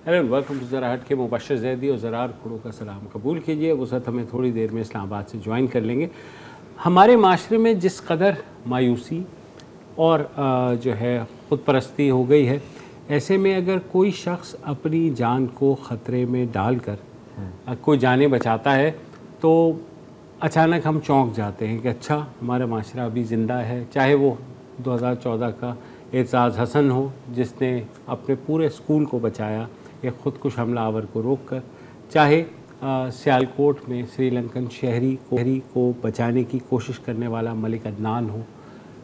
Hello welcome to ज़रा हट के मुबशर ज़ैदी और ज़रार खुड़ों का सलाम कबूल कीजिए। वसत हमें थोड़ी देर में इस्लामाबाद से ज्वाइन कर लेंगे। हमारे माशरे में जिस कदर मायूसी और जो है ख़ुद परस्ती हो गई है, ऐसे में अगर कोई शख्स अपनी जान को ख़तरे में डालकर कोई जाने बचाता है तो अचानक हम चौंक जाते हैं कि अच्छा हमारा माशरा अभी ज़िंदा है। चाहे वो 2014 का एजाज़ हसन हो जिसने अपने पूरे स्कूल को बचाया एक ख़ुदकुश हमलावर को रोककर, चाहे सियालकोट में श्रीलंकन शहरी को बचाने की कोशिश करने वाला मलिक अदनान हो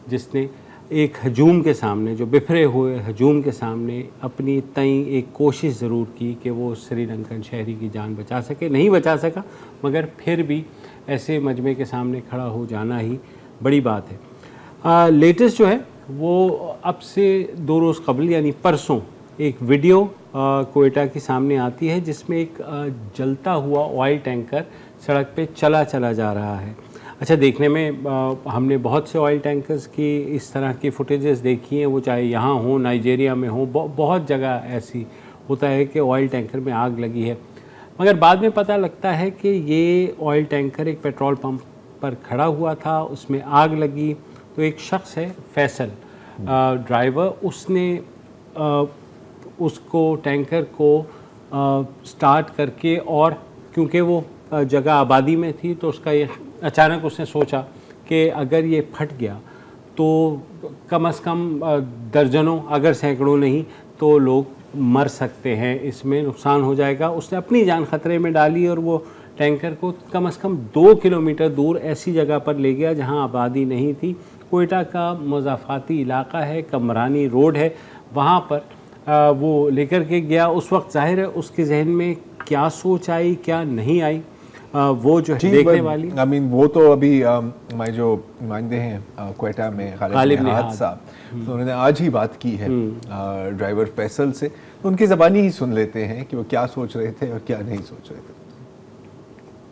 जिसने एक हजूम के सामने, जो बिखरे हुए हजूम के सामने अपनी तई एक कोशिश ज़रूर की कि वो श्रीलंकन शहरी की जान बचा सके। नहीं बचा सका, मगर फिर भी ऐसे मजमे के सामने खड़ा हो जाना ही बड़ी बात है। लेटेस्ट जो है वो अब से 2 रोज़ कबल यानी परसों एक वीडियो कोयटा के सामने आती है जिसमें एक जलता हुआ ऑयल टैंकर सड़क पे चला जा रहा है। अच्छा, देखने में हमने बहुत से ऑयल टैंकर्स की इस तरह की फुटेजेस देखी हैं, वो चाहे यहाँ हो, नाइजीरिया में हो, बहुत जगह ऐसी होता है कि ऑयल टैंकर में आग लगी है। मगर बाद में पता लगता है कि ये ऑयल टैंकर एक पेट्रोल पंप पर खड़ा हुआ था, उसमें आग लगी। तो एक शख्स है फैसल ड्राइवर, उसने उसको टैंकर को स्टार्ट करके, और क्योंकि वो जगह आबादी में थी तो उसका ये अचानक उसने सोचा कि अगर ये फट गया तो कम से कम दर्जनों अगर सैकड़ों नहीं तो लोग मर सकते हैं, इसमें नुकसान हो जाएगा। उसने अपनी जान ख़तरे में डाली और वो टैंकर को कम से कम 2 किलोमीटर दूर ऐसी जगह पर ले गया जहां आबादी नहीं थी। कोयटा का मुज़ाफ़ाती इलाका है, कमरानी रोड है, वहाँ पर वो लेकर के गया। उस वक्त ज़ाहिर है उसके जहन में क्या सोच आई क्या नहीं आई, वो जो है देखने वाली। I mean, वो तो अभी हमारे जो नुमाइंदे हैं कोयटा में गालिब निहाद साहब, तो उन्होंने आज ही बात की है ड्राइवर फैसल से, तो उनकी ज़बानी ही सुन लेते हैं कि वो क्या सोच रहे थे और क्या नहीं सोच रहे थे।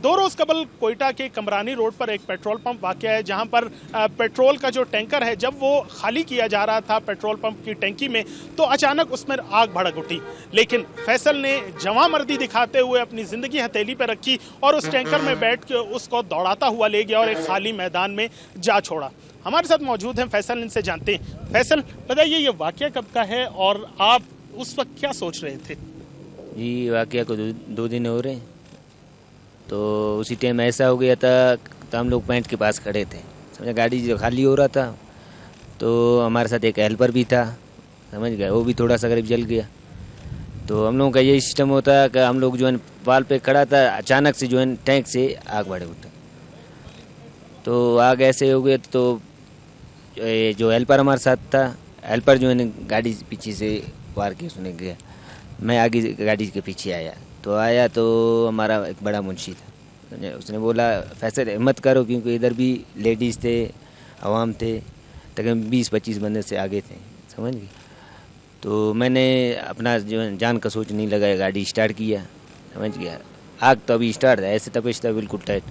2 रोज कबल कोयटा के कमरानी रोड पर एक पेट्रोल पंप वाक़या है जहां पर पेट्रोल का जो टैंकर है जब वो खाली किया जा रहा था पेट्रोल पंप की टैंकी में तो अचानक उसमें आग भड़क उठी। लेकिन फैसल ने जवांमर्दी दिखाते हुए अपनी ज़िंदगी हथेली पर रखी और उस टैंकर में बैठ के उसको दौड़ाता हुआ ले गया और एक खाली मैदान में जा छोड़ा। हमारे साथ मौजूद हैं फैसल, इनसे जानते हैं। फैसल, बताइए ये वाक़या कब का है और आप उस वक्त क्या सोच रहे थे? जी, वाक़या को 2 दिन हो रहे हैं। तो उसी टाइम ऐसा हो गया था तो हम लोग पैंट के पास खड़े थे, समझा गाड़ी जो खाली हो रहा था, तो हमारे साथ एक हेल्पर भी था, समझ गए, वो भी थोड़ा सा करीब जल गया। तो हम लोगों का यही सिस्टम होता है कि हम लोग जो है पाल पे खड़ा था, अचानक से जो है टैंक से आग बढ़ उठा। तो आग ऐसे हो गए तो जो हेल्पर हमारे साथ था, हेल्पर जो है गाड़ी पीछे से वार के उसने गया, मैं आगे गाड़ी के पीछे आया। तो आया तो हमारा एक बड़ा मुंशी था, उसने बोला फैसल हिम्मत करो, क्योंकि इधर भी लेडीज़ थे, आवाम थे, तकरीबन 20-25 बंदे से आगे थे, समझ गए। तो मैंने अपना जो जान का सोच नहीं लगाया, गाड़ी स्टार्ट किया, समझ गया। आग तो अभी स्टार्ट था, ऐसे तपिश था बिल्कुल टाइट।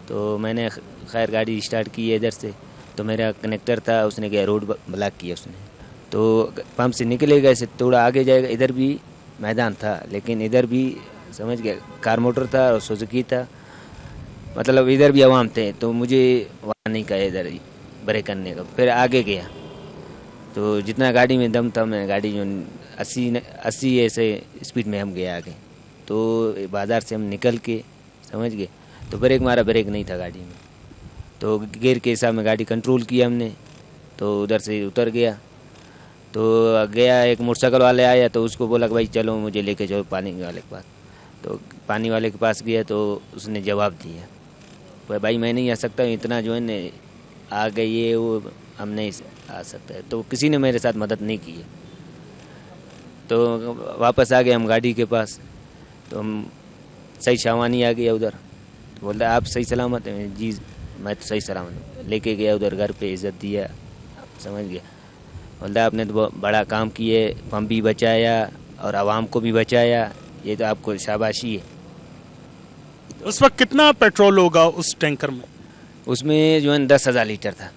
तो मैंने खैर गाड़ी स्टार्ट की इधर से, तो मेरा कनेक्टर था, उसने क्या रोड ब्लॉक किया उसने। तो पंप से निकलेगा ऐसे थोड़ा आगे जाएगा, इधर भी मैदान था लेकिन इधर भी समझ गया कार मोटर था और सुजुकी था, मतलब इधर भी आवाम थे। तो मुझे वहाँ नहीं कहा इधर ब्रेक करने का, फिर आगे गया तो जितना गाड़ी में दम था, मैं गाड़ी जो 80 ऐसे स्पीड में हम गए आगे। तो बाज़ार से हम निकल के समझ गए तो ब्रेक मारा, ब्रेक नहीं था गाड़ी में। तो गियर के हिसाब में गाड़ी कंट्रोल किया हमने, तो उधर से उतर गया। तो गया, एक मोटरसाइकिल वाले आया तो उसको बोला कि भाई चलो मुझे लेके जाओ पानी वाले के पास। तो पानी वाले के पास गया तो उसने जवाब दिया भाई मैं नहीं आ सकता, इतना जो है न आ गई है वो, हम नहीं आ सकता है। तो किसी ने मेरे साथ मदद नहीं की है। तो वापस आ गए हम गाड़ी के पास, तो हम सही शावानी आ गया उधर। तो बोलता आप सही सलामत हैं? जी मैं तो सही सलामत हूँ। लेके गया उधर, घर पे इज़्ज़त दिया, समझ गया। बोलता आपने तो बड़ा काम किए, पंप भी बचाया और आवाम को भी बचाया, ये तो आपको शाबाशी है। उस वक्त कितना पेट्रोल होगा उस टैंकर में? उसमें जो है 10,000 लीटर था,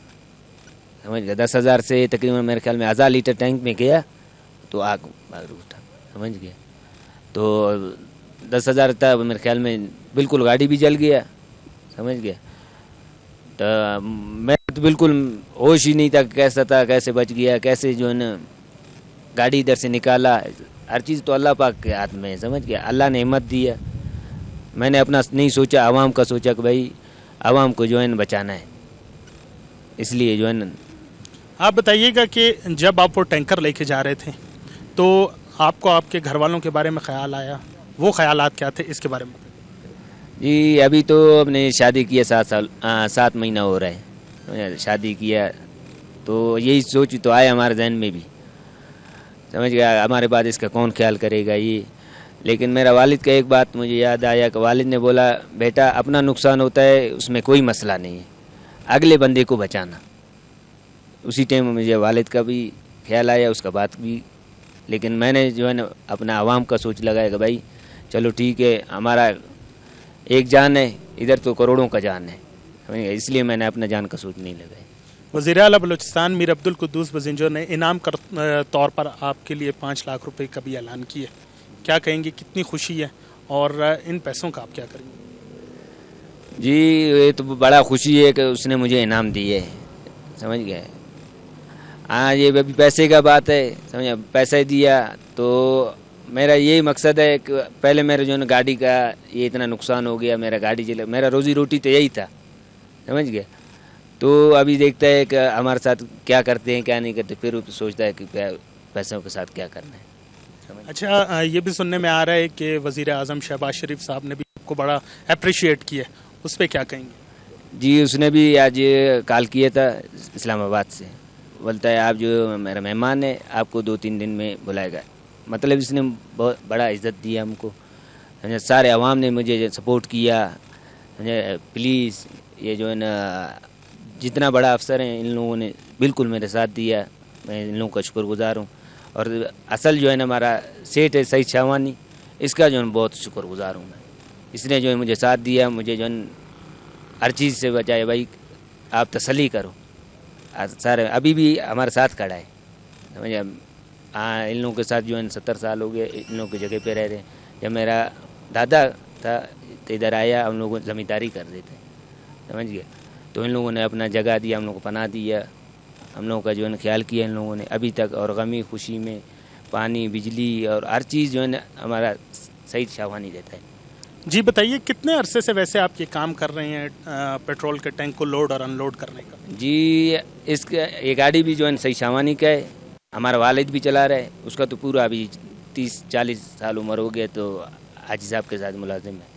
समझ गया। 10,000 से तकरीबन मेरे ख्याल में 1,000 लीटर टैंक में गया तो आग उठा, समझ गया। तो 10,000 था मेरे ख्याल में, बिल्कुल गाड़ी भी जल गया, समझ गया। तो मैं तो बिल्कुल होश ही नहीं था, कैसा था, कैसे बच गया, कैसे जो है ना गाड़ी इधर से निकाला। हर चीज़ तो अल्लाह पाक के हाथ में है, समझ गया। अल्लाह ने हिम्मत दिया, मैंने अपना नहीं सोचा, आवाम का सोचा कि भाई आवाम को जो है ना बचाना है, इसलिए जो है ना। आप बताइएगा कि जब आप वो टैंकर लेके जा रहे थे तो आपको आपके घर वालों के बारे में ख्याल आया, वो ख्यालात क्या थे, इसके बारे में? जी अभी तो अपने शादी किया 7 महीना हो रहा है, शादी किया, तो यही सोच तो आया हमारे जहन में भी, समझ गया। हमारे बाद इसका कौन ख्याल करेगा ये। लेकिन मेरा वालिद का एक बात मुझे याद आया कि वालिद ने बोला, बेटा अपना नुकसान होता है उसमें कोई मसला नहीं है, अगले बंदे को बचाना। उसी टाइम में मुझे वालिद का भी ख्याल आया, उसका बात भी। लेकिन मैंने जो है ना अपना आवाम का सोच लगाया कि भाई चलो ठीक है, हमारा एक जान है, इधर तो करोड़ों का जान है, इसलिए मैंने अपना जान का सोच नहीं लगाया। वज़ीर आला बलूचिस्तान मीर अब्दुल कुद्दूस बजिंजर ने इनाम के तौर पर आपके लिए 5 लाख रुपए का भी ऐलान किया, क्या कहेंगे, कितनी खुशी है और इन पैसों का आप क्या करेंगे? जी ये तो बड़ा खुशी है कि उसने मुझे इनाम दिए, समझ गए। हाँ ये अभी पैसे का बात है, समझ, पैसा दिया तो मेरा यही मकसद है कि पहले मेरा जो है गाड़ी का ये इतना नुकसान हो गया, मेरा गाड़ी चला, मेरा रोज़ी रोटी तो यही था, समझ गए। तो अभी देखता है कि हमारे साथ क्या करते हैं क्या नहीं करते, फिर सोचता है कि पैसों के साथ क्या करना है। अच्छा, ये भी सुनने में आ रहा है कि वज़ीर आज़म शहबाज शरीफ साहब ने भी आपको बड़ा अप्रिशिएट किया, उस पर क्या कहेंगे? जी उसने भी आज कॉल किया था इस्लामाबाद से, बोलता है आप जो मेरा मेहमान है आपको 2-3 दिन में बुलाएगा। मतलब इसने बहुत बड़ा इज़्ज़त दिया हमको, सारे अवाम ने मुझे सपोर्ट किया। प्लीज़ ये जो है ना जितना बड़ा अफसर हैं इन लोगों ने बिल्कुल मेरे साथ दिया, मैं इन लोगों का शुक्रगुजार हूँ। और असल जो है ना हमारा सेठ है सईद शाहवानी, इसका जो है बहुत शुक्रगुजार हूँ मैं, इसने जो है मुझे साथ दिया, मुझे जो है हर चीज़ से बचाए। भाई आप तसल्ली करो, सारे अभी भी हमारे साथ खड़ा है, समझे। हाँ इन लोगों के साथ जो है 70 साल हो गए इन लोगों की जगह पे रह रहे। जब मेरा दादा था तो इधर आया, हम लोग ज़मींदारी कर देते, समझ गए। तो इन लोगों ने अपना जगह दिया, हम लोगों को पनाह दिया, हम लोगों का जो है ख्याल किया इन लोगों ने अभी तक। और गमी खुशी में पानी बिजली और हर चीज़ जो है ना हमारा सईद शाहवानी देता है। जी बताइए, कितने अरसे से वैसे आप ये काम कर रहे हैं पेट्रोल के टैंक को लोड और अनलोड करने का? जी इसका ये गाड़ी भी जो है सईद शाहवानी का है, हमारा वालिद भी चला रहा है, उसका तो पूरा अभी 30-40 साल उम्र हो गया, तो हाजी साहब के साथ मुलाजिम है।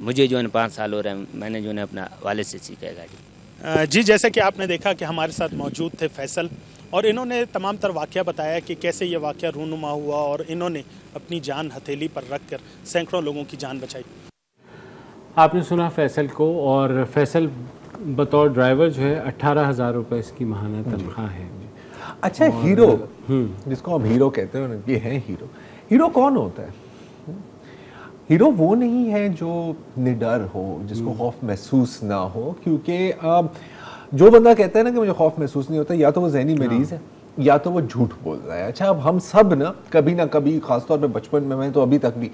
मुझे जो है 5 साल हो रहे हैं, मैंने जो है अपना वालिद से सीखा है गाड़ी। जी जैसा कि आपने देखा कि हमारे साथ मौजूद थे फैसल, और इन्होंने तमाम तर वाक़या बताया कि कैसे ये वाक़या रूनुमा हुआ और इन्होंने अपनी जान हथेली पर रख कर सैकड़ों लोगों की जान बचाई। आपने सुना फैसल को, और फैसल बतौर ड्राइवर जो है 18,000 रुपये इसकी माहाना तनख्वाह है। अच्छा, हीरो जिसको हम हीरो कहते हैं, ये है हीरो। हीरो कौन होता है? हीरो वो नहीं है जो निडर हो, जिसको खौफ महसूस ना हो, क्योंकि जो बंदा कहता है ना कि मुझे खौफ महसूस नहीं होता, या तो वो ज़हनी मरीज है या तो वो झूठ बोल रहा है। अच्छा, अब हम सब ना कभी खासतौर पे बचपन में, मैं तो अभी तक भी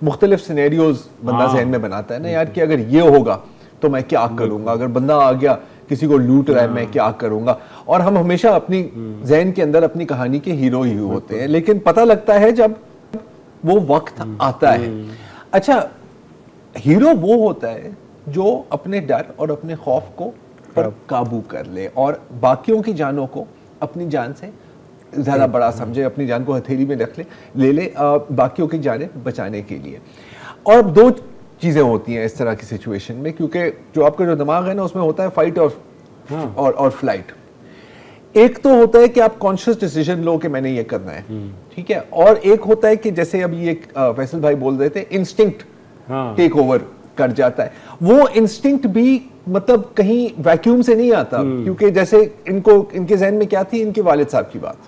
मुख्तलिफ सिनेरियोज बंदा जहन में बनाता है ना यार, कि अगर ये होगा तो मैं क्या करूँगा, अगर बंदा आ गया किसी को लूट रहा है मैं क्या करूँगा। और हम हमेशा अपनी जहन के अंदर अपनी कहानी के हीरो ही होते हैं, लेकिन पता लगता है जब वो वक्त आता है। अच्छा, हीरो वो होता है जो अपने डर और अपने खौफ को पर काबू कर ले और बाकियों की जानों को अपनी जान से ज़्यादा बड़ा समझे, अपनी जान को हथेली में रख ले बाकियों की जानें बचाने के लिए। और अब 2 चीज़ें होती हैं इस तरह की सिचुएशन में, क्योंकि जो आपका जो दिमाग है ना उसमें होता है फाइट और फ्लाइट। एक तो होता है कि आप कॉन्शियस डिसीजन लो कि मैंने ये करना है, ठीक है, और एक होता है कि जैसे अभी ये फैसल भाई बोल रहे थे, इंस्टिंक्ट टेक ओवर कर जाता है। वो इंस्टिंक्ट भी मतलब कहीं वैक्यूम से नहीं आता, क्योंकि जैसे इनके जहन में क्या थी, इनके वालिद साहब की बात,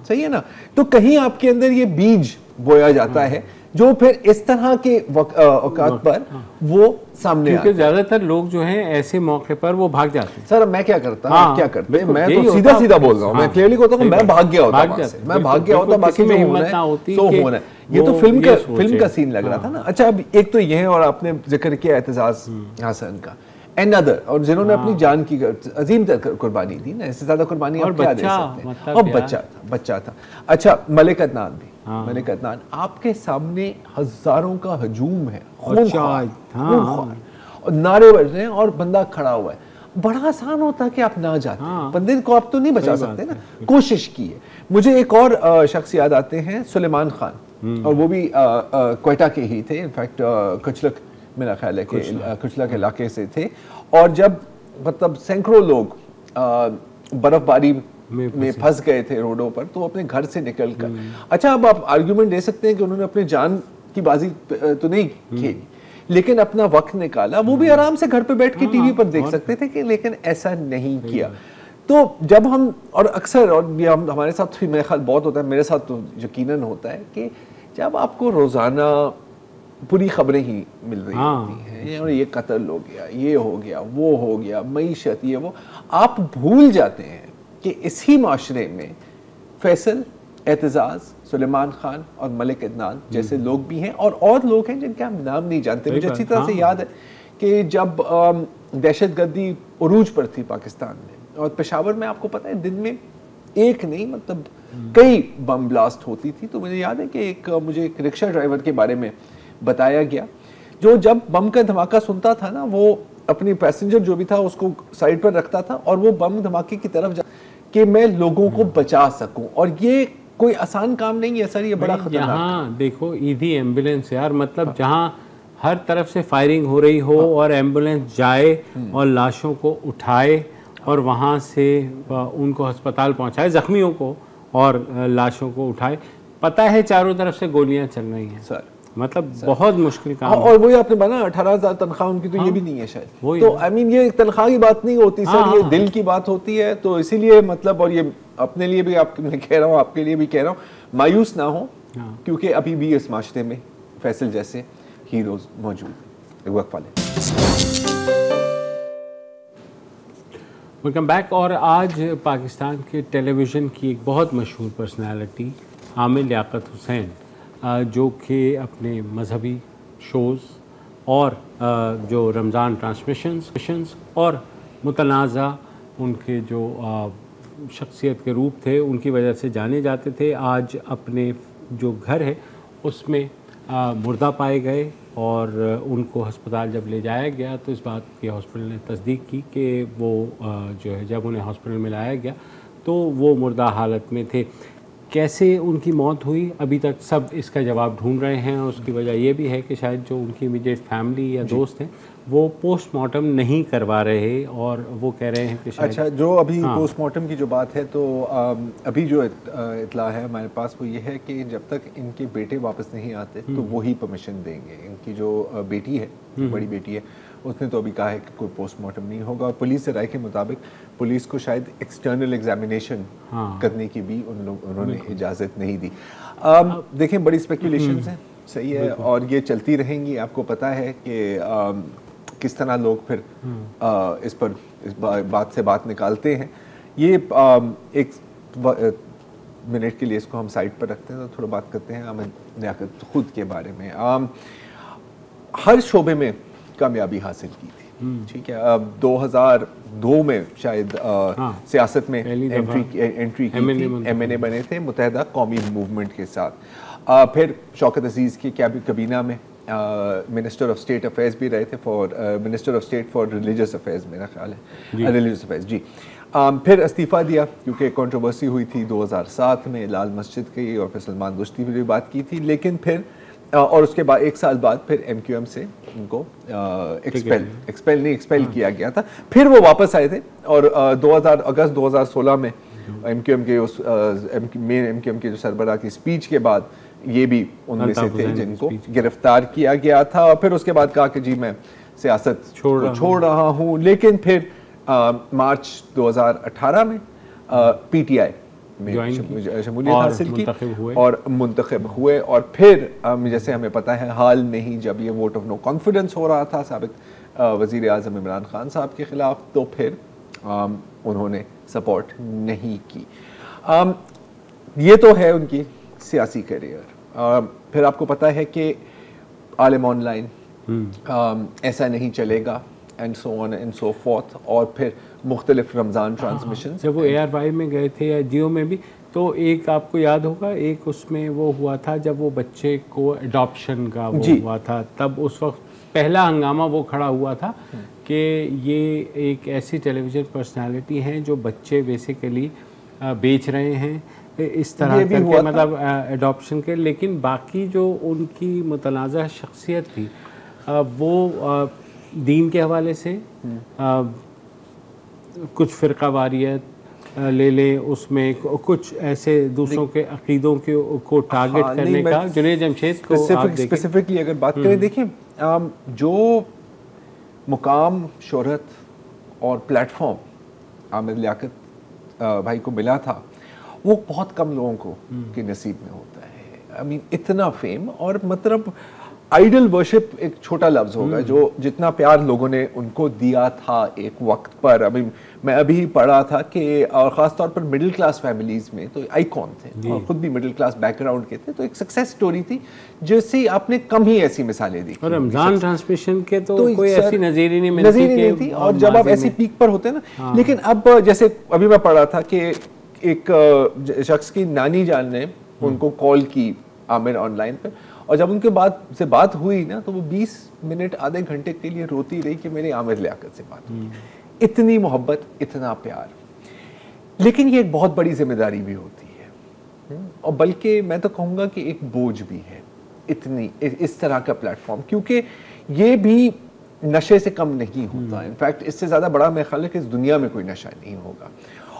सही है ना, तो कहीं आपके अंदर ये बीज बोया जाता है जो फिर इस तरह के औकात पर वो सामने क्योंकि ज्यादातर लोग जो हैं ऐसे मौके पर वो भाग जाते हैं। सर मैं क्या करता हूँ, हाँ, क्या करते हैं, मैं यही तो होता सीधा बोल रहा हूँ, मैं क्लियरली कहता हूँ, मैं भाग गया होता वहाँ से, मैं भाग गया होता, बाकी जो होना है सो होना है। ये तो फिल्म का सीन लग रहा था ना। अच्छा, अब एक तो ये है, और आपने जिक्र किया एतजाज हसन का, अनदर, और जिन्होंने अपनी जान की अजीम कुर्बानी दी ना, इससे ज्यादा कुर्बानी आप क्या दे सकते हैं। और बच्चा था। अच्छा, मलिक अदनान भी, मलिक अदनान आपके सामने हजारों का हजूम है, खूनख्वार और नारे बज रहे हैं और बंदा खड़ा हुआ है। बड़ा आसान होता कि आप ना जाते, बंदे को आप तो नहीं बचा सकते ना, कोशिश की है। मुझे एक और शख्स याद आते हैं, सुलेमान खान, और वो भी क्वेटा के ही थे, इनफैक्ट कुचलक, मेरा ख्याल है कि कुचलक इलाके से थे। और जब मतलब सैकड़ों लोग बर्फबारी में फंस गए थे रोडों पर, तो अपने घर से निकल कर, अच्छा अब आप आर्ग्यूमेंट दे सकते हैं कि उन्होंने अपनी जान की बाजी तो नहीं खेली, लेकिन अपना वक्त निकाला, वो भी आराम से घर पे बैठ के टीवी पर देख सकते थे कि, लेकिन ऐसा नहीं किया। तो जब हम, और अक्सर, और ये हमारे साथ भी मेरे ख्याल बहुत होता है, मेरे साथ तो यकीनन होता है कि जब आपको रोजाना पूरी खबरें ही मिल रही होती हैं, और ये कत्ल हो गया, ये हो गया, वो हो गया, मईशत, ये वो, आप भूल जाते हैं कि इसी माशरे में फैसल, एतजाज, सुलेमान खान और मलिक अदनान जैसे लोग भी हैं, और लोग हैं जिनके हम नाम नहीं जानते। मुझे अच्छी तरह से याद है कि जब दहशतगर्दी उरूज पर थी पाकिस्तान में, और पेशावर में आपको पता है दिन में एक नहीं मतलब कई बम ब्लास्ट होती थी। तो मुझे याद है कि मुझे एक रिक्शा ड्राइवर के बारे में बताया गया, जो जब बम का धमाका सुनता था ना, वो अपनी पैसेंजर जो भी था उसको साइड पर रखता था, और वो बम धमाके की तरफ जा कि मैं लोगों को बचा सकूं। और ये कोई आसान काम नहीं है सर, ये बड़ा खतरनाक। यहाँ देखो ईदी एम्बुलेंस यार, मतलब जहाँ हर तरफ से फायरिंग हो रही हो और एम्बुलेंस जाए और लाशों को उठाए और वहाँ से उनको अस्पताल पहुँचाए, जख्मियों को और लाशों को उठाए, पता है चारों तरफ से गोलियां चल रही हैं सर, मतलब बहुत मुश्किल काम। और वही आपने बना 18,000 तनख्वाह उनकी, तो ये भी नहीं है शायद। तो आई मीन ये तनख्वाह की बात नहीं होती सर, ये दिल की बात होती है। तो इसीलिए मतलब, और ये अपने लिए भी आप, मैं कह रहा हूँ, आपके लिए भी कह रहा हूँ, मायूस ना हो, क्योंकि अभी भी इस माशरे में फैसल जैसे हीरोज मौजूद हैं। वक्फा लें। Welcome back. और आज पाकिस्तान के टेलीविज़न की एक बहुत मशहूर पर्सनालिटी आमिर लियाकत हुसैन, जो कि अपने मजहबी शोज़ और जो रमज़ान ट्रांसमिशंस और मुतनाज़ा उनके जो शख्सियत के रूप थे, उनकी वजह से जाने जाते थे, आज अपने जो घर है उसमें मुर्दा पाए गए। और उनको अस्पताल जब ले जाया गया तो इस बात की हॉस्पिटल ने तस्दीक की कि वो जो है, जब उन्हें हॉस्पिटल में लाया गया तो वो मुर्दा हालत में थे। कैसे उनकी मौत हुई अभी तक सब इसका जवाब ढूंढ रहे हैं। उसकी वजह ये भी है कि शायद जो उनकी इमीडिएट फैमिली या दोस्त हैं वो पोस्टमार्टम नहीं करवा रहे, और वो कह रहे हैं कि शायद, अच्छा, जो अभी पोस्टमार्टम की जो बात है, तो अभी जो इतला है हमारे पास वो ये है कि जब तक इनके बेटे वापस नहीं आते तो वो ही परमिशन देंगे। इनकी जो बेटी है, बड़ी बेटी है, उसने तो अभी कहा है कि कोई पोस्टमार्टम नहीं होगा। और पुलिस से राय के मुताबिक पुलिस को शायद एक्सटर्नल एग्जामिनेशन करने की भी उन्होंने इजाज़त नहीं दी। देखें, बड़ी स्पेकुलेशंस हैं, सही है, और ये चलती रहेंगी। आपको पता है कि किस तरह लोग फिर इस बात से बात निकालते हैं। ये एक मिनट के लिए इसको हम साइड पर रखते हैं, तो थोड़ा बात करते हैं आमिर लियाकत खुद के बारे में। हर शोबे में कामयाबी हासिल की थी, ठीक है। अब 2002 में शायद सियासत में एंट्री की थी, MNA बने थे मुत्तहिदा कौमी मूवमेंट के साथ। फिर शौकत अजीज़ की कैबिना में मिनिस्टर ऑफ स्टेट अफेयर्स भी रहे थे, minister of state for religious affairs, मेरा ख्याल है रिलीजियस अफेयर्स जी। फिर इस्तीफ़ा दिया क्योंकि कंट्रोवर्सी हुई थी 2007 में लाल मस्जिद की, और फिर सलमान रुश्दी भी बात की थी। लेकिन फिर और उसके बाद 1 साल बाद फिर MQM से उनको एक्सपेल किया गया था। फिर वो वापस आए थे, और अगस्त 2016 में MQM के जो सरबराह की स्पीच के बाद ये भी उनमें से थे जिनको गिरफ्तार किया गया था। और फिर उसके बाद कहा कि जी मैं सियासत छोड़ रहा हूँ। लेकिन फिर मार्च 2018 में PTI में शमूलियत हासिल की और मुंतखब हुए। और फिर जैसे हमें पता है हाल में ही जब ये वोट ऑफ नो कॉन्फिडेंस हो रहा था साबिक वज़ीर आज़म इमरान खान साहब के ख़िलाफ़, तो फिर उन्होंने सपोर्ट नहीं की। ये तो है उनकी सियासी करियर। फिर आपको पता है कि आलिम ऑनलाइन ऐसा नहीं चलेगा and so on and so fourth, और फिर मुख्तलिफ रमज़ान ट्रांसमिशन। जब वो ARY में गए थे या जियो में भी, तो एक आपको याद होगा एक उसमें वो हुआ था जब वो बच्चे को अडॉप्शन का वो हुआ था, तब उस वक्त पहला हंगामा वो खड़ा हुआ था कि ये एक ऐसी टेलीविज़न पर्सनालिटी हैं जो बच्चे बेसिकली बेच रहे हैं इस तरह करके, मतलब अडॉप्शन के। लेकिन बाकी जो उनकी मुतनाज़ा शख्सियत थी वो दीन के हवाले से कुछ फ़िरक़ावारियत ले लें, उसमें कुछ ऐसे दूसरों के अक़ीदों को टारगेट करने का। जुनैद जमशेद को स्पेसिफिकली अगर बात करें, देखिए जो मुकाम, शोहरत और प्लेटफॉर्म आमिर लियाकत भाई को मिला था वो बहुत कम लोगों को के नसीब में होता है। आई मीन इतना फेम, और मतलब आइडल वर्शिप एक छोटा लफ्ज़ होगा जो जितना प्यार लोगों ने उनको दिया था एक वक्त पर। अभी मैं अभी पढ़ा था कि और ख़ास तौर पर मिडिल क्लास फैमिलीज़ में तो आइकॉन थे और ख़ुद भी मिडिल क्लास बैकग्राउंड के थे, तो एक सक्सेस स्टोरी थी जैसी आपने कम ही ऐसी मिसालें दी। और रमज़ान ट्रांसमिशन के तो कोई ऐसी नज़ीर ही नहीं मिलती थी। और जब आप ऐसी पीक पर होते हैं ना, लेकिन अब जैसे अभी मैं पढ़ा था कि एक शख्स की नानी जान ने उनको कॉल की आमिर ऑनलाइन पर, और जब उनके से बात हुई ना तो वो 20 मिनट आधे घंटे के लिए रोती रही कि मेरी आमिर लियाकत से बात हुई। इतनी मोहब्बत, इतना प्यार। लेकिन ये एक बहुत बड़ी जिम्मेदारी भी होती है, और बल्कि मैं तो कहूँगा कि एक बोझ भी है इतनी इस तरह का प्लेटफॉर्म, क्योंकि ये भी नशे से कम नहीं होता। इनफैक्ट इससे ज़्यादा बड़ा मेरा ख्याल है कि इस दुनिया में कोई नशा नहीं होगा।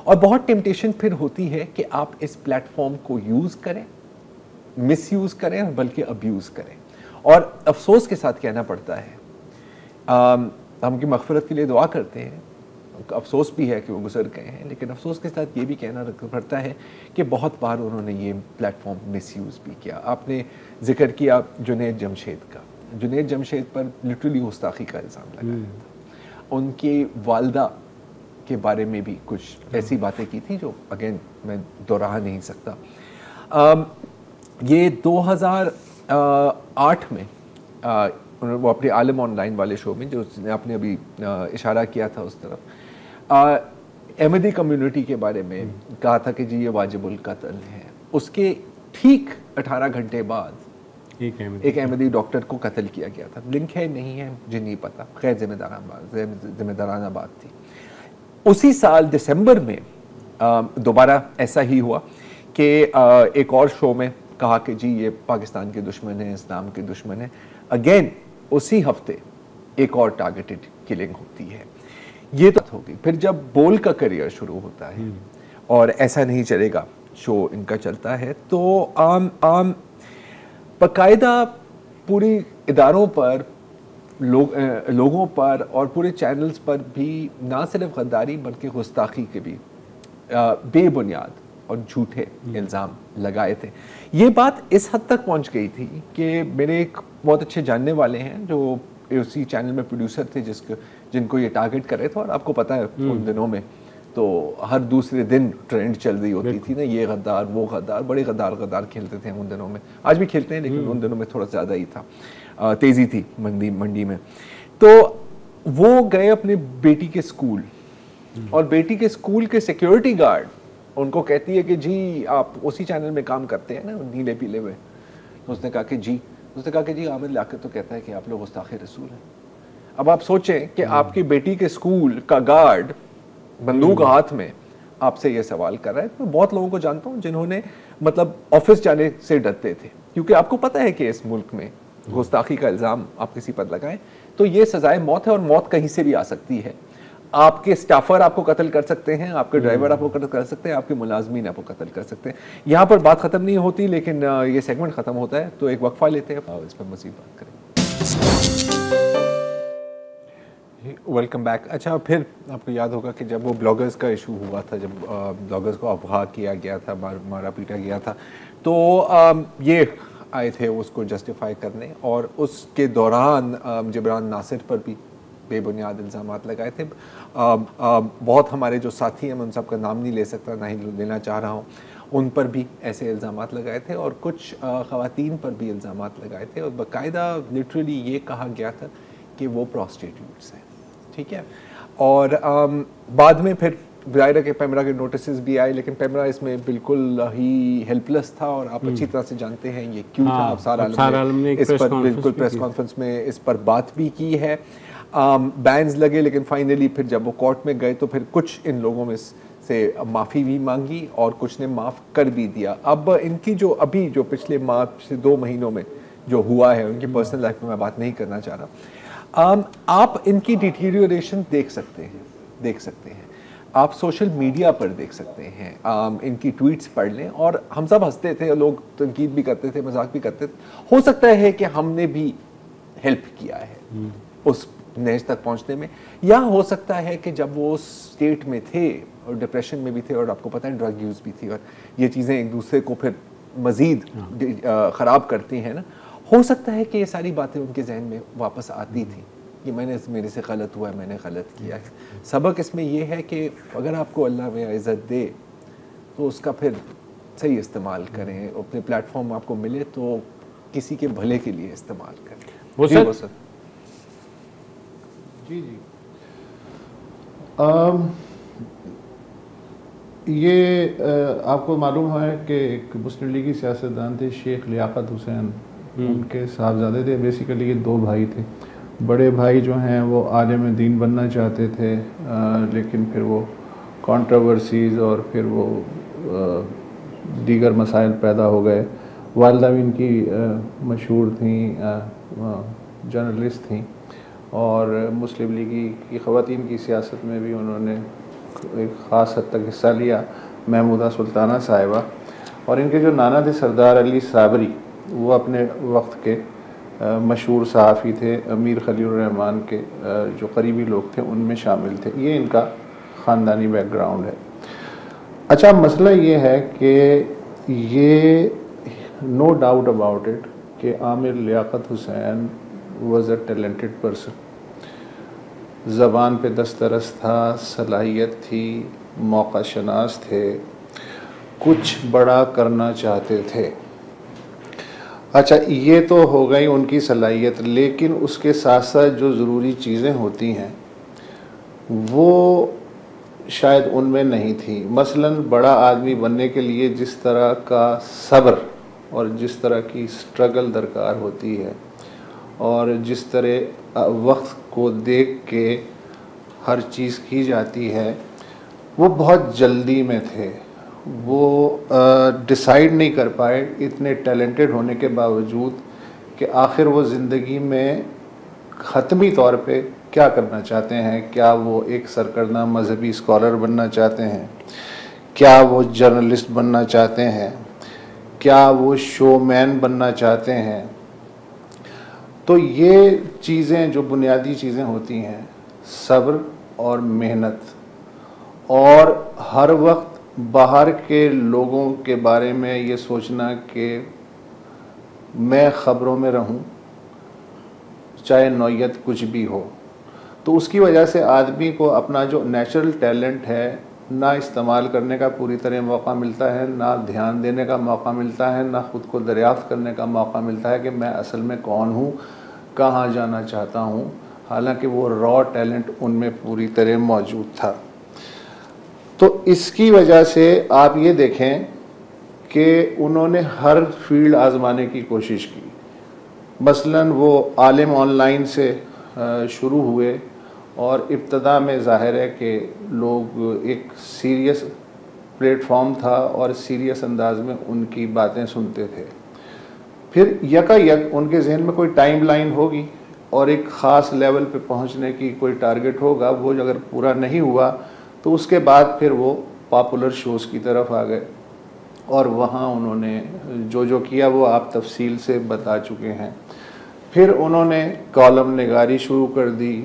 और बहुत टेम्पटेशन फिर होती है कि आप इस प्लेटफॉर्म को यूज़ करें, मिसयूज़ करें, और बल्कि अब्यूज़ करें। और अफसोस के साथ कहना पड़ता है, हम उनकी मग़फ़िरत के लिए दुआ करते हैं, अफसोस भी है कि वो गुज़र गए हैं, लेकिन अफसोस के साथ ये भी कहना पड़ता है कि बहुत बार उन्होंने ये प्लेटफॉर्म मिसयूज़ भी किया। आपने जिक्र किया जुनैद जमशेद का। जुनैद जमशेद पर लिटरली गुस्ताखी का इल्ज़ाम लगाया था। उनकी वालदा के बारे में भी कुछ ऐसी बातें की थी जो अगेन मैं दोहरा नहीं सकता। ये 2008 में वो अपने आलिम ऑनलाइन वाले शो में, जो आपने अभी इशारा किया था उस तरफ, अहमदी कम्युनिटी के बारे में कहा था कि जी ये वाजिबुल कत्ल है। उसके ठीक 18 घंटे बाद एक अहमदी डॉक्टर को कत्ल किया गया था। लिंक है नहीं है मुझे नहीं पता, खैर जिम्मेदाराना बात थी। उसी साल दिसंबर में दोबारा ऐसा ही हुआ कि एक और शो में कहा कि जी ये पाकिस्तान के दुश्मन है, इस्लाम के दुश्मन है। अगेन उसी हफ्ते एक और टारगेटेड किलिंग होती है। ये तो होगी। फिर जब बोल का करियर शुरू होता है और ऐसा नहीं चलेगा शो इनका चलता है, तो आम बाकायदा पूरी इदारों पर लोगों पर और पूरे चैनल्स पर भी ना सिर्फ गद्दारी बल्कि गुस्ताखी के भी बेबुनियाद और झूठे इल्ज़ाम लगाए थे। ये बात इस हद तक पहुंच गई थी कि मेरे एक बहुत अच्छे जानने वाले हैं जो उसी चैनल में प्रोड्यूसर थे जिनको ये टारगेट कर रहे थे। और आपको पता है उन दिनों में तो हर दूसरे दिन ट्रेंड चल रही होती थी ना, ये गद्दार वो गद्दार, बड़े गद्दार खेलते थे उन दिनों में। आज भी खेलते हैं लेकिन उन दिनों में थोड़ा ज़्यादा ही था, तेज़ी थी मंडी में। तो वो गए अपने बेटी के स्कूल, और बेटी के स्कूल के सिक्योरिटी गार्ड उनको कहती है कि जी आप उसी चैनल में काम करते हैं ना, नीले पीले में। तो उसने कहा कि जी आमिर लियाकत तो कहता है कि आप लोग गुस्ताखे रसूल हैं। अब आप सोचें कि आपकी बेटी के स्कूल का गार्ड बंदूक हाथ में आपसे ये सवाल कर रहा है। तो बहुत लोगों को जानता हूँ जिन्होंने मतलब ऑफिस जाने से डरते थे, क्योंकि आपको पता है कि इस मुल्क में गुस्ताखी का इल्ज़ाम आप किसी पर लगाएं तो ये सजाए मौत है, और मौत कहीं से भी आ सकती है। आपके स्टाफर आपको कत्ल कर सकते हैं, आपके ड्राइवर आपको कत्ल कर सकते हैं, आपके मुलाजमीन आपको कत्ल कर सकते हैं। यहाँ पर बात ख़त्म नहीं होती, लेकिन ये सेगमेंट ख़त्म होता है तो एक वक्फा लेते हैं, इस पर मज़ीद बात करें। Welcome back. अच्छा, फिर आपको याद होगा कि जब वो ब्लॉगर्स का इशू हुआ था, जब ब्लॉगर्स को अगवा किया गया था, मारा पीटा गया था, तो ये आए थे उसको जस्टिफाई करने, और उसके दौरान जिब्रान नासिर पर भी बेबुनियाद इल्ज़ामात लगाए थे। बहुत हमारे जो साथी हैं, मैं उन सब का नाम नहीं ले सकता, ना ही लेना चाह रहा हूँ, उन पर भी ऐसे इल्ज़ामात लगाए थे, और कुछ ख़वातीन पर भी इल्ज़ामात लगाए थे, और बाकायदा लिटरली ये कहा गया था कि वो प्रॉस्टिट्यूट्स हैं, ठीक है। और बाद में फिर ज़ाहिर है कि पैमरा के नोटिस भी आए, लेकिन पैमरा इसमें बिल्कुल ही हेल्पलेस था, और आप अच्छी तरह से जानते हैं ये क्यों था। अब सारा आलम ने इस पर बिल्कुल प्रेस कॉन्फ्रेंस में इस पर बात भी की है। बैन्स लगे, लेकिन फाइनली फिर जब वो कोर्ट में गए तो फिर कुछ इन लोगों में से माफ़ी भी मांगी, और कुछ ने माफ़ कर भी दिया। अब इनकी जो अभी जो पिछले माह से 2 महीनों में जो हुआ है, उनकी पर्सनल लाइफ में मैं बात नहीं करना चाह रहा। आप इनकी डिटीरियोरेशन देख सकते हैं, आप सोशल मीडिया पर देख सकते हैं, इनकी ट्वीट्स पढ़ लें, और हम सब हंसते थे, लोग तनकीद भी करते थे, मजाक भी करते थे। हो सकता है कि हमने भी हेल्प किया है उस नेज तक पहुंचने में, या हो सकता है कि जब वो उस स्टेट में थे और डिप्रेशन में भी थे, और आपको पता है ड्रग यूज़ भी थी, और ये चीज़ें एक दूसरे को फिर मज़ीद ख़राब करती हैं ना, हो सकता है कि ये सारी बातें उनके जहन में वापस आती थी कि मेरे से गलत हुआ है, मैंने गलत किया है। सबक इसमें यह है कि अगर आपको अल्लाह में इज़्ज़त दे तो उसका फिर सही इस्तेमाल करें, अपने प्लेटफॉर्म आपको मिले तो किसी के भले के लिए इस्तेमाल करें। वो सर जी ये आपको मालूम है कि एक मुस्लिम लीगी सियासतदान थे शेख लियाकत हुसैन, उनके साहबजादे थे। बेसिकली ये 2 भाई थे। बड़े भाई जो हैं वो आलिम दीन बनना चाहते थे, लेकिन फिर वो कंट्रोवर्सीज़ और फिर वो दीगर मसाइल पैदा हो गए। वालिदा भी इनकी मशहूर थी, जर्नलिस्ट थी, और मुस्लिम लीगी की ख़वातीन की सियासत में भी उन्होंने एक ख़ास हद तक हिस्सा लिया, महमूदा सुल्ताना साहिबा। और इनके जो नाना थे सरदार अली साबरी, वो अपने वक्त के मशहूर सहाफ़ी थे, अमीर खलील रहमान के जो करीबी लोग थे उनमें शामिल थे। ये इनका ख़ानदानी बैकग्राउंड है। अच्छा, मसला ये है कि ये नो डाउट अबाउट इट कि Aamir Liaquat Hussain was a talented person, ज़बान पे दस्तरस था, सलाहियत थी, मौका शनास थे, कुछ बड़ा करना चाहते थे। अच्छा, ये तो हो गई उनकी सलाहियत, लेकिन उसके साथ साथ जो ज़रूरी चीज़ें होती हैं वो शायद उनमें नहीं थी। मसलन बड़ा आदमी बनने के लिए जिस तरह का सब्र और जिस तरह की स्ट्रगल दरकार होती है, और जिस तरह वक्त को देख के हर चीज़ की जाती है, वो बहुत जल्दी में थे। वो डिसाइड नहीं कर पाए, इतने टैलेंटेड होने के बावजूद, कि आखिर वो ज़िंदगी में ख़त्मी तौर पे क्या करना चाहते हैं। क्या वो एक सरकर्दा मजहबी स्कॉलर बनना चाहते हैं, क्या वो जर्नलिस्ट बनना चाहते हैं, क्या वो शोमैन बनना चाहते हैं। तो ये चीज़ें जो बुनियादी चीज़ें होती हैं, सब्र और मेहनत, और हर वक्त बाहर के लोगों के बारे में ये सोचना कि मैं ख़बरों में रहूं, चाहे नौयत कुछ भी हो, तो उसकी वजह से आदमी को अपना जो नेचुरल टैलेंट है ना इस्तेमाल करने का पूरी तरह मौका मिलता है, ना ध्यान देने का मौका मिलता है, ना ख़ुद को दरियाफ़्त करने का मौका मिलता है कि मैं असल में कौन हूँ, कहाँ जाना चाहता हूँ। हालांकि वो रॉ टैलेंट उनमें पूरी तरह मौजूद था। तो इसकी वजह से आप ये देखें कि उन्होंने हर फील्ड आजमाने की कोशिश की। मसलन वो आलिम ऑनलाइन से शुरू हुए, और इब्तदा में ज़ाहिर है कि लोग एक सीरियस प्लेटफॉर्म था और सीरियस अंदाज में उनकी बातें सुनते थे। फिर यकायक उनके जहन में कोई टाइम लाइन होगी और एक ख़ास लेवल पे पहुंचने की कोई टारगेट होगा। वो अगर पूरा नहीं हुआ तो उसके बाद फिर वो पॉपुलर शोज़ की तरफ आ गए, और वहाँ उन्होंने जो किया वो आप तफसील से बता चुके हैं। फिर उन्होंने कॉलम निगारी शुरू कर दी,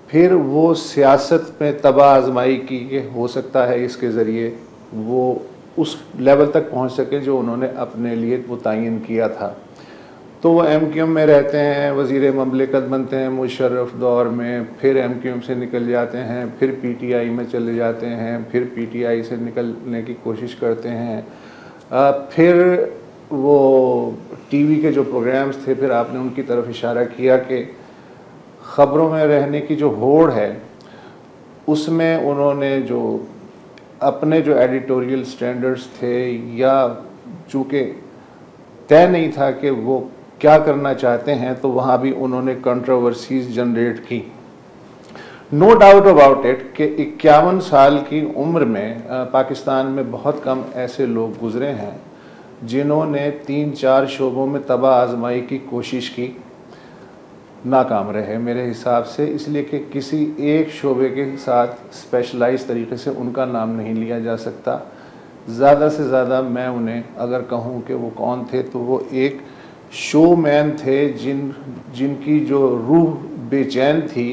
फिर वो सियासत में तबाह आजमाई की कि हो सकता है इसके ज़रिए वो उस लेवल तक पहुंच सके जो उन्होंने अपने लिए वो तयन किया था। तो वो MQM में रहते हैं, वज़ीर ममलिकत बनते हैं मुशर्रफ दौर में, फिर MQM से निकल जाते हैं, फिर PTI में चले जाते हैं, फिर PTI से निकलने की कोशिश करते हैं, फिर वो TV के जो प्रोग्राम्स थे, फिर आपने उनकी तरफ इशारा किया कि ख़बरों में रहने की जो होड़ है उसमें उन्होंने जो अपने जो एडिटोरियल स्टैंडर्ड्स थे या चूँकि तय नहीं था कि वो क्या करना चाहते हैं, तो वहाँ भी उन्होंने कंट्रोवर्सीज जनरेट की। नो डाउट अबाउट इट कि 51 साल की उम्र में पाकिस्तान में बहुत कम ऐसे लोग गुजरे हैं जिन्होंने 3-4 शोबों में तबाह आजमाई की कोशिश की, नाकाम रहे मेरे हिसाब से, इसलिए कि किसी एक शोबे के साथ स्पेशलाइज तरीके से उनका नाम नहीं लिया जा सकता। ज़्यादा से ज़्यादा मैं उन्हें अगर कहूँ कि वो कौन थे तो वो एक शोमैन थे जिनकी जो रूह बेचैन थी,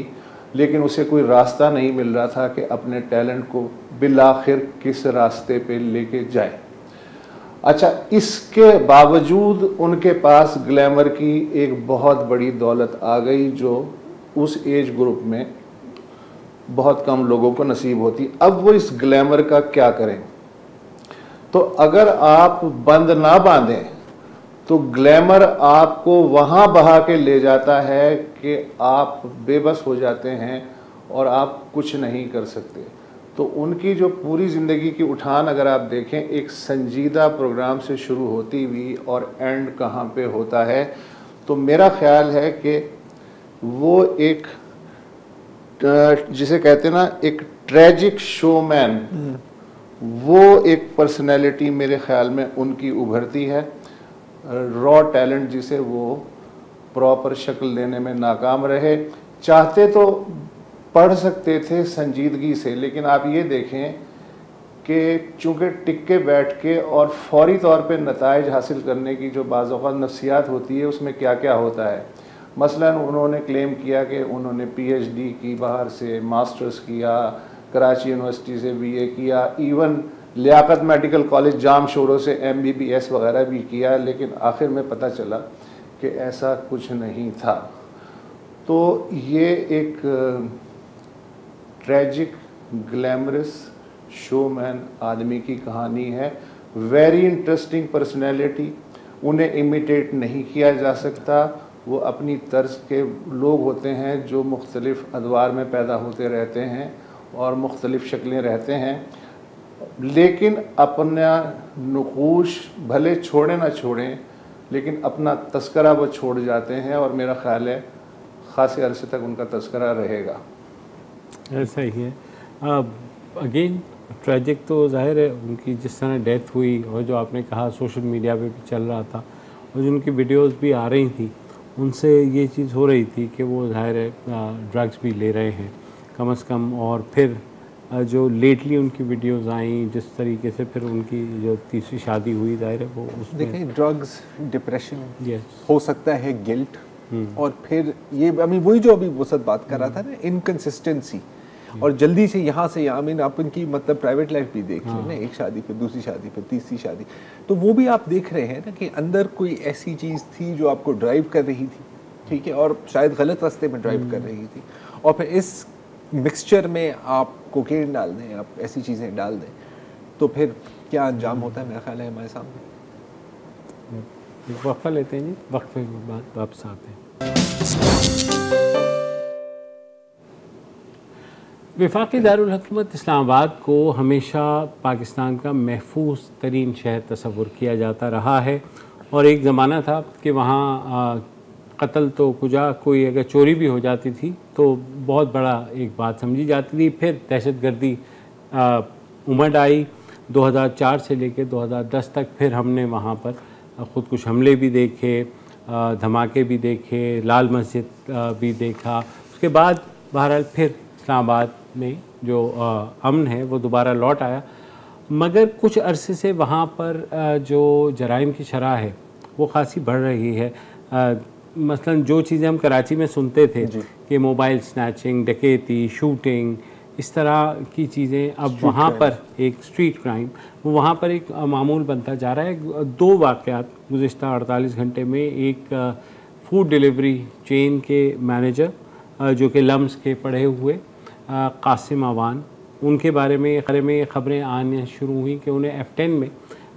लेकिन उसे कोई रास्ता नहीं मिल रहा था कि अपने टैलेंट को बिलाखिर किस रास्ते पे लेके जाए। अच्छा, इसके बावजूद उनके पास ग्लैमर की एक बहुत बड़ी दौलत आ गई जो उस एज ग्रुप में बहुत कम लोगों को नसीब होती। अब वो इस ग्लैमर का क्या करें? तो अगर आप बंद ना बांधें तो ग्लैमर आपको वहाँ बहा के ले जाता है कि आप बेबस हो जाते हैं और आप कुछ नहीं कर सकते। तो उनकी जो पूरी ज़िंदगी की उठान अगर आप देखें, एक संजीदा प्रोग्राम से शुरू होती हुई और एंड कहाँ पे होता है, तो मेरा ख्याल है कि वो एक जिसे कहते हैं ना एक ट्रेजिक शोमैन, वो एक पर्सनैलिटी मेरे ख्याल में उनकी उभरती है। रॉ टैलेंट जिसे वो प्रॉपर शक्ल देने में नाकाम रहे। चाहते तो पढ़ सकते थे संजीदगी से, लेकिन आप ये देखें कि चूँकि टिक्के बैठ के और फौरी तौर पे नताइज हासिल करने की जो बाज़ औक़ात नफ्सियात होती है, उसमें क्या क्या होता है। मसलन उन्होंने क्लेम किया कि उन्होंने PhD की, बाहर से मास्टर्स किया, कराची यूनिवर्सिटी से BA किया, इवन लियाकत मेडिकल कॉलेज जाम शोरों से MBBS वगैरह भी किया, लेकिन आखिर में पता चला कि ऐसा कुछ नहीं था। तो ये एक ट्रेजिक ग्लैमरस शोमैन आदमी की कहानी है। वेरी इंटरेस्टिंग पर्सनैलिटी, उन्हें इमिटेट नहीं किया जा सकता। वो अपनी तर्ज के लोग होते हैं जो मुख्तलिफ़ अदवार में पैदा होते रहते हैं और मुख्तलिफ़ शक्लें रहते हैं, लेकिन अपना नक़ूश भले छोड़े ना छोड़ें, लेकिन अपना तस्करा वो छोड़ जाते हैं और मेरा ख़्याल है ख़ासे अरसे तक उनका तस्करा रहेगा। ऐसा ही है। अगेन ट्रेजिक तो ज़ाहिर है, उनकी जिस तरह डेथ हुई और जो आपने कहा सोशल मीडिया पे भी चल रहा था और जो उनकी वीडियोस भी आ रही थी, उनसे ये चीज़ हो रही थी कि वो ज़ाहिर है ड्रग्स भी ले रहे हैं कम से कम। और फिर जो लेटली उनकी वीडियोस आई, जिस तरीके से फिर उनकी जो तीसरी शादी हुई, ज़ाहिर है वो उसमें देखिए ड्रग्स, डिप्रेशन, यस हो सकता है गिल्ट, और फिर ये वही जो अभी वसत बात कर रहा था ना, इनकंसिस्टेंसी, और जल्दी से यहाँ से यहाँ। मीन आप उनकी मतलब प्राइवेट लाइफ भी देख लें ना, एक शादी पे, दूसरी शादी पे, तीसरी शादी, तो वो भी आप देख रहे हैं ना कि अंदर कोई ऐसी चीज़ थी जो आपको ड्राइव कर रही थी, ठीक है, और शायद गलत रास्ते में ड्राइव कर रही थी। और फिर इस मिक्सचर में आप कोकेन डाल दें, आप ऐसी चीज़ें डाल दें, तो फिर क्या अंजाम होता है, मेरा ख्याल है हमारे सामने। वक्फा लेते हैं जी, वक्फे के बाद वापस आते हैं। वफाकी दारुल हुकूमत इस्लामाबाद को हमेशा पाकिस्तान का महफूज तरीन शहर तस्वुर किया जाता रहा है, और एक ज़माना था कि वहाँ कत्ल तो कुजा, कोई अगर चोरी भी हो जाती थी तो बहुत बड़ा एक बात समझी जाती थी। फिर दहशतगर्दी उमड़ आई 2004 से लेकर 2010 तक। फिर हमने वहाँ पर ख़ुदकुश हमले भी देखे, धमाके भी देखे, लाल मस्जिद भी देखा। उसके बाद बहरहाल फिर इस्लामाबाद में जो अमन है वो दोबारा लौट आया, मगर कुछ अरसे से वहाँ पर जो जराइम की शरह है वो ख़ासी बढ़ रही है। मसलन जो चीज़ें हम कराची में सुनते थे कि मोबाइल स्नैचिंग, डकैती, शूटिंग, इस तरह की चीज़ें अब वहाँ पर एक स्ट्रीट क्राइम वहाँ पर एक मामूल बनता जा रहा है। 2 वाक़यात गुज़िश्ता 48 घंटे में, एक फूड डिलीवरी चेन के मैनेजर जो कि लम्स के पढ़े हुए कासिम अवान, उनके बारे में ख़बरें आने शुरू हुई कि उन्हें F10 में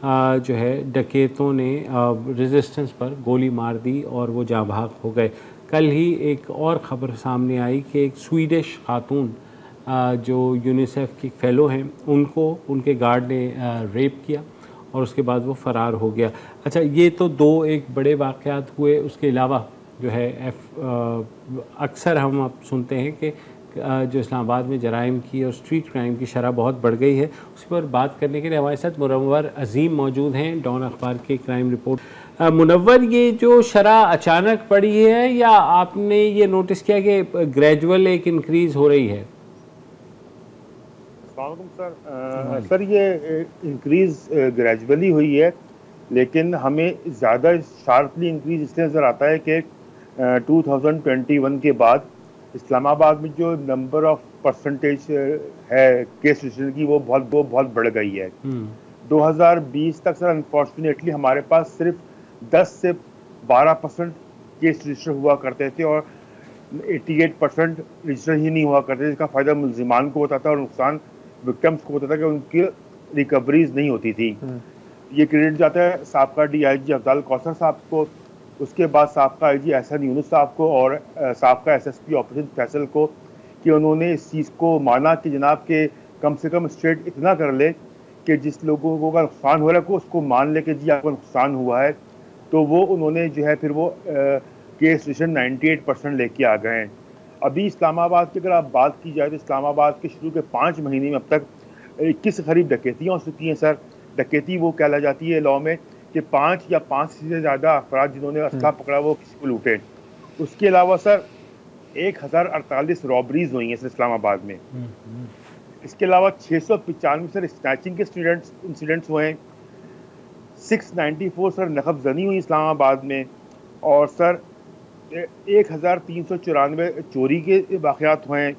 जो है डकैतों ने रेजिस्टेंस पर गोली मार दी और वो जाँ भाग हो गए। कल ही एक और ख़बर सामने आई कि एक स्वीडिश खातून जो यूनिसेफ की फ़ेलो हैं, उनको उनके गार्ड ने रेप किया और उसके बाद वो फ़रार हो गया। अच्छा, ये तो 2 एक बड़े वाक़यात हुए। उसके अलावा जो है अक्सर हम अब सुनते हैं कि जो इस्लामाबाद में जराइम की और स्ट्रीट क्राइम की शरह बहुत बढ़ गई है। उस पर बात करने के लिए हमारे साथ मुनव्वर अजीम मौजूद हैं, डॉन अखबार के क्राइम रिपोर्ट। मुनव्वर, ये जो शरह अचानक बढ़ी है या आपने ये नोटिस किया कि ग्रेजुअल एक इंक्रीज़ हो रही है? सर ये इंक्रीज़ ग्रेजुअली हुई है, लेकिन हमें ज़्यादा शार्पली इंक्रीज़ इसलिए नज़र आता है कि 2021 के बाद इस्लामाबाद में जो नंबर ऑफ परसेंटेज है केस रजिस्ट्रेशन की वो बहुत बढ़ गई है। 2020 तक सर अनफॉर्चुनेटली हमारे पास सिर्फ 10 से 12% केस रजिस्टर हुआ करते थे और 88% रजिस्टर ही नहीं हुआ करते, जिसका फ़ायदा मुल्जिमान को होता था और नुकसान विक्टिम्स को होता था कि उनकी रिकवरीज नहीं होती थी। ये क्रेडिट जाता है साबका DIG अफजाल कौसर साहब को, उसके बाद साबका IG एहसन यूनुस साहब को और साबका SSP ऑपरेशन फैसल को, कि उन्होंने इस चीज़ को माना कि जनाब के कम से कम स्टेट इतना कर ले कि जिस लोगों का नुकसान हो रहा है को उसको मान ले कि जी आपको नुकसान हुआ है। तो वो उन्होंने जो है फिर वो केस रजिस्ट्रेशन 98% लेके आ गए हैं। अभी इस्लामाबाद की अगर आप बात की जाए तो इस्लामाबाद के शुरू के 5 महीने में अब तक 21 करीब डकैतियाँ हो चुकी हैं सर। डकैती वो कहला जाती है लॉ में कि 5 या 5 से ज़्यादा अफराद जिन्होंने असला पकड़ा वो किसी को लूटे। उसके अलावा सर 1048 रॉबरीज हुई हैं सर इस्लामाबाद में। इसके अलावा 695 सर स्नैचिंग के इंसिडेंट्स हुए हैं। 694 सर नखब जनी हुई इस्लामाबाद में और सर 1394 चोरी के वाक़यात हुए हैं।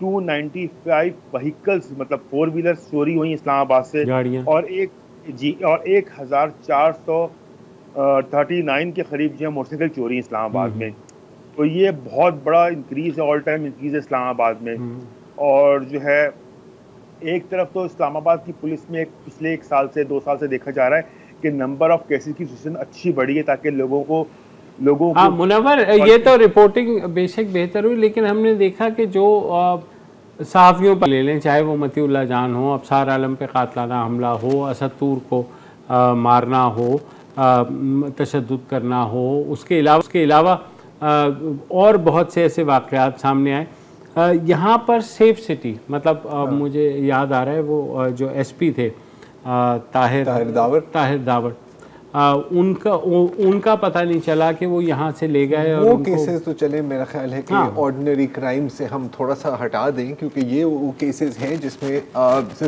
295 व्हीकल्स मतलब 4 व्हीलर्स चोरी हुई इस्लामाबाद से और 1439 के करीब जो है मोटरसाइकिल चोरी इस्लामाबाद में। तो ये बहुत बड़ा इंक्रीज़ है, ऑल टाइम इंक्रीज़ है इस्लामाबाद में। और जो है एक तरफ तो इस्लामाबाद की पुलिस में पिछले 1 साल से 2 साल से देखा जा रहा है कि नंबर ऑफ केसेस की सिचुएशन अच्छी बढ़ी है ताकि लोगों को मुनव्वर, ये तो रिपोर्टिंग बेशक बेहतर हुई, लेकिन हमने देखा कि जो सहाफ़ियों पर ले लें, चाहे वो मतीउल्लाह जान हो, अबसार आलम पे कातलाना हमला हो, असद तूर को मारना हो, तशद्दुद करना हो, उसके अलावा और बहुत से ऐसे वाक़यात सामने आए। यहाँ पर सेफ सिटी मतलब मुझे याद आ रहा है वो जो SP थे ताहिर दावर, उनका पता नहीं चला कि वो यहाँ से ले गए। वो केसेस तो चले, मेरा ख्याल है कि ऑर्डिनरी क्राइम से हम थोड़ा सा हटा दें, क्योंकि ये वो केसेस हैं जिसमें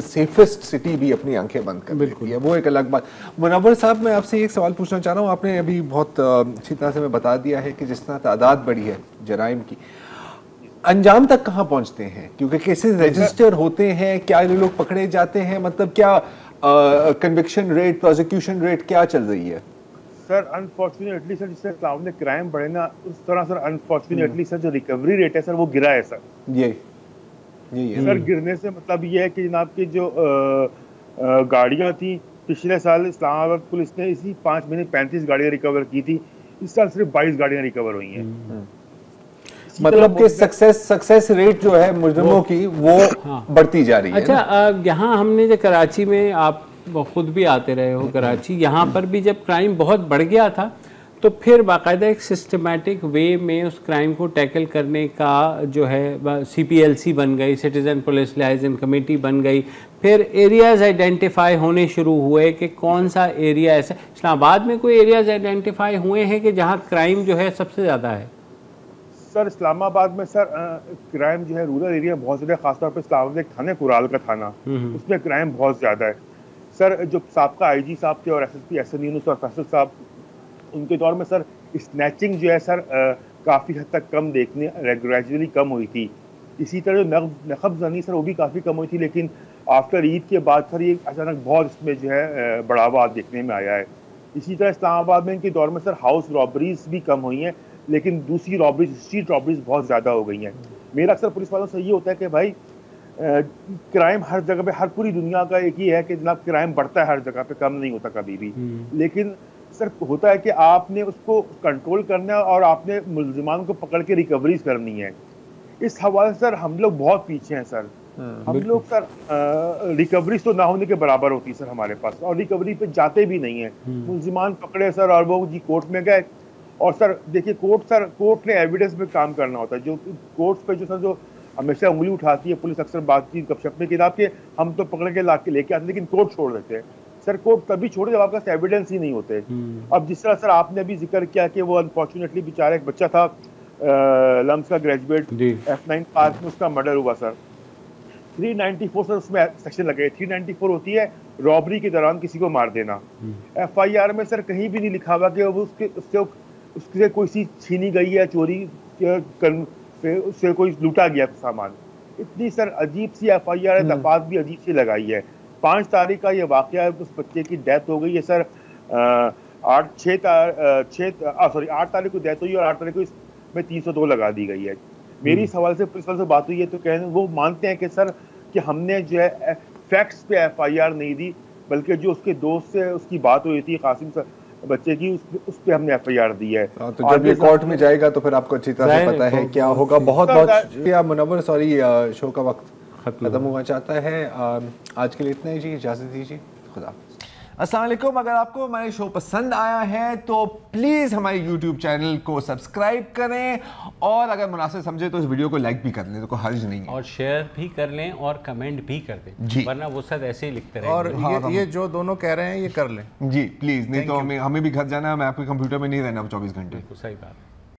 सेफेस्ट सिटी भी अपनी आंखें बंद कर देती है, वो एक अलग बात। मुनव्वर साहब, मैं आपसे एक सवाल पूछना चाह रहा हूँ। आपने अभी बहुत अच्छी तरह से मैं बता दिया है कि जिस तरह तादाद बढ़ी है जराइम की, अंजाम तक कहाँ पहुँचते हैं? क्योंकि केसेस रजिस्टर होते हैं, क्या लोग पकड़े जाते हैं, मतलब क्या कन्विक्शन रेट, प्रोसिक्यूशन रेट क्या चल रही है? सर अनफॉर्चुनेटली सर जिस तरह में क्राइम बढ़े ना, उस तरह सर अनफॉर्चुनेटली सर जो रिकवरी रेट है सर वो गिरा है सर। ये सर गिरने से मतलब ये है कि जनाब की जो गाड़ियाँ थी, पिछले साल इस्लामाबाद पुलिस ने इसी 5 महीने 35 गाड़ियाँ रिकवर की थी, इस साल सिर्फ 22 गाड़ियाँ रिकवर हुई हैं। मतलब कि सक्सेस रेट जो है मुजरिमों की वो बढ़ती जा रही है। अच्छा, यहाँ हमने जो कराची में, आप खुद भी आते रहे हो कराची, यहाँ पर भी जब क्राइम बहुत बढ़ गया था तो फिर बाकायदा एक सिस्टमेटिक वे में उस क्राइम को टैकल करने का जो है CPLC बन गई, सिटीज़न पुलिस लाइजेंस कमेटी बन गई। फिर एरियाज़ आइडेंटिफाई होने शुरू हुए कि कौन सा एरिया ऐसा। इस्लामाबाद में कोई एरियाज़ आइडेंटिफाई हुए हैं कि जहाँ क्राइम जो है सबसे ज़्यादा है? सर इस्लामाबाद में सर क्राइम जो है रूरल एरिया बहुत ज़्यादा, खासतौर पर इस्लामाबाद एक थाने कुराल का थाना, उसमें क्राइम बहुत ज़्यादा है सर। जो साबका IG साहब थे और SSP एहसन यूनुस और फैसल साहब, उनके दौर में सर स्नैचिंग जो है सर काफ़ी हद तक कम देखने ग्रेजुअली कम हुई थी। इसी तरह जो नखब जनी सर वो भी काफ़ी कम हुई थी, लेकिन आफ्टर ईद के बाद सर ये अचानक बहुत इसमें जो है बढ़ावा देखने में आया है। इसी तरह इस्लामाबाद में इनके दौर में सर हाउस रॉबरीज भी कम हुई हैं, लेकिन दूसरी रॉबरीज, स्ट्रीट रॉबरीज बहुत ज़्यादा हो गई हैं। मेरा अक्सर पुलिस वालों से ये होता है कि भाई क्राइम हर जगह पे, हर पूरी दुनिया का एक ही है कि जनाब क्राइम बढ़ता है हर जगह पे, कम नहीं होता कभी भी। लेकिन सर होता है कि आपने उसको कंट्रोल करना है और आपने मुल्जिमान को पकड़ के रिकवरीज करनी है। इस हवाले से सर हम लोग बहुत पीछे हैं सर। हम लोग सर रिकवरीज तो ना होने के बराबर होती है सर हमारे पास, और रिकवरी पे जाते भी नहीं है। मुल्जिमान पकड़े सर और वो जी कोर्ट में गए, और सर देखिए कोर्ट ने एविडेंस पे काम करना होता है। जो कोर्ट पे जो हमेशा उंगली उठाती है पुलिस, अक्सर बातचीत गपशप में किताब के हम तो पकड़ के लाके लेके आते, लेकिन कोर्ट छोड़ देते हैं। सर कोर्ट तभी छोड़े जब आपके पास एविडेंस ही नहीं होते। अब जिस तरह सर आपने भी जिक्र किया कि वो अनफॉर्चुनेटली बेचारा एक बच्चा था लम्स का ग्रेजुएट, F9 पार्क में उसका मर्डर हुआ सर। 394 सर उसमें सेक्शन लगे। 394 होती है रॉबरी के दौरान किसी को मार देना। FIR में सर कहीं भी नहीं लिखा हुआ कि वो उससे कोई चीज छीनी गई है, चोरी उससे कोई लूटा गया सामान। इतनी सर अजीब सी FIR है, दफात भी अजीब सी लगाई है। 5 तारीख का ये वाकया है, उस बच्चे की डेथ हो गई है सर। 8 तारीख को डेथ हुई और 8 तारीख को इसमें 302 लगा दी गई है। मेरी सवाल से पुलिस वाले से बात हुई है तो कहने वो मानते हैं कि सर कि हमने जो है फैक्ट्स पे FIR नहीं दी, बल्कि जो उसके दोस्त से उसकी बात हुई थी कासिम सर बच्चे की, उस पे हमने FIR दी है। तो जब ये कोर्ट में जाएगा तो फिर आपको अच्छी तरह से पता है क्या होगा। बहुत शुक्रिया मुनव्वर। सॉरी शो का वक्त खत्म हुआ चाहता है। आज के लिए इतना ही जी, इजाज़त दीजिए, खुदा। अस्सलाम वालेकुम। अगर आपको हमारा शो पसंद आया है तो प्लीज़ हमारे YouTube चैनल को सब्सक्राइब करें, और अगर मुनासिब समझे तो इस वीडियो को लाइक भी कर लें, तो कोई हर्ज नहीं है, और शेयर भी कर लें और कमेंट भी कर दें जी, वरना वो सब ऐसे ही लिखते रहेंगे। और ये जो दोनों कह रहे हैं ये कर लें जी प्लीज़, नहीं तो हमें भी घर जाना है, मैं आपके कंप्यूटर में नहीं रहना 24 घंटे। सही बात।